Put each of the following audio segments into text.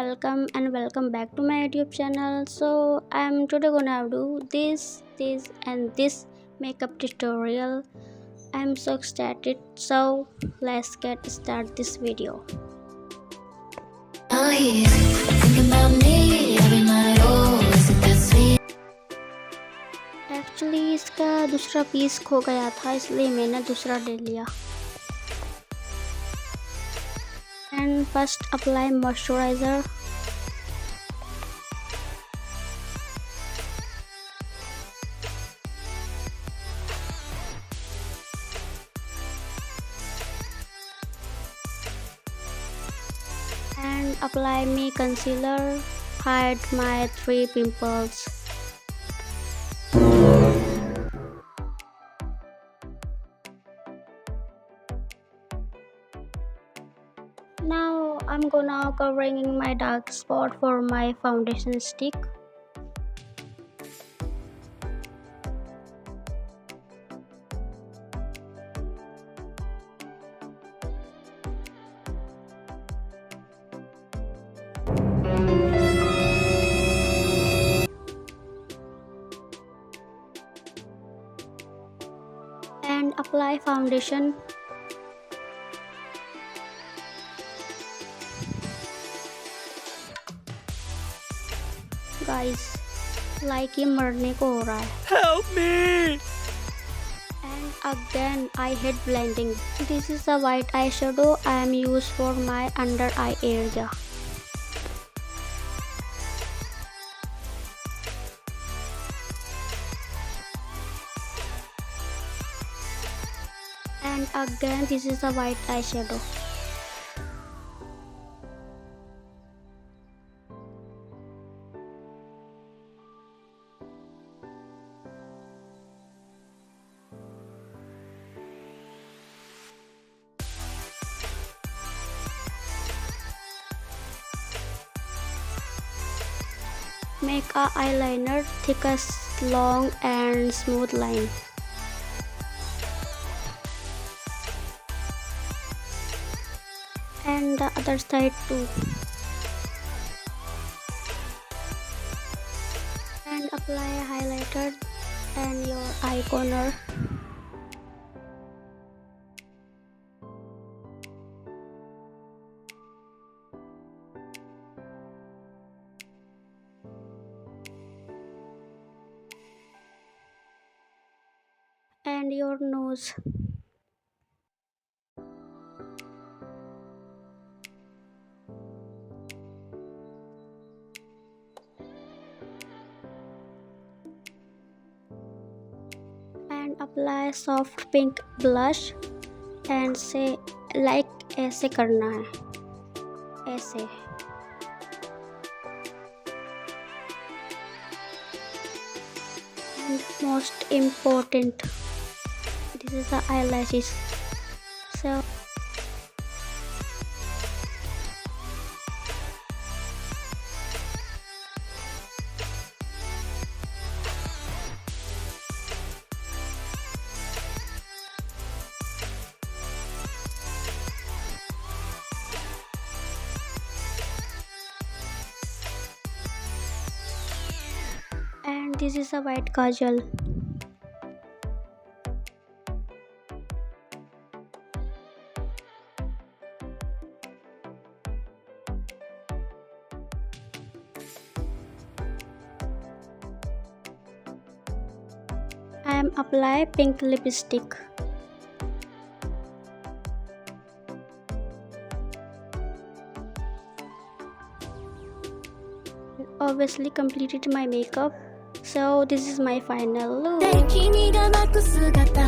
welcome back to my YouTube channel. So I'm today gonna do this makeup tutorial. I'm so excited. So let's get start this video. Oh, he's thinking about me every night. Oh, is it that sweet? Actually इसका दूसरा piece खो गया था इसलिए मैंने दूसरा ले लिया. And first apply moisturizer. And apply me concealer, hide my 3 pimples. Now I'm gonna covering my dark spot for my foundation stick. And apply foundation. Guys, like ये मरने को हो रहा है. Help me! And again I hate blending. This is a white eyeshadow I am used for my under eye area. And again this is a white eyeshadow. Make a eyeliner thickest, long and smooth line. And the other side too. And apply a highlighter and your eye corner. And your nose. And apply soft pink blush and say like ऐसे करना है, ऐसे. And most important, this is the eyelashes. So and this is a white kajal. I am apply pink lipstick. Obviously completed my makeup. So this is my final look. 君が泣く姿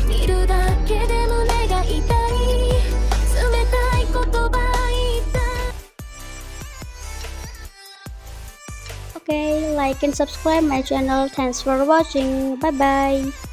見るだけで胸が痛い冷たい言葉言いたい Okay, like and subscribe my channel. Thanks for watching. Bye bye.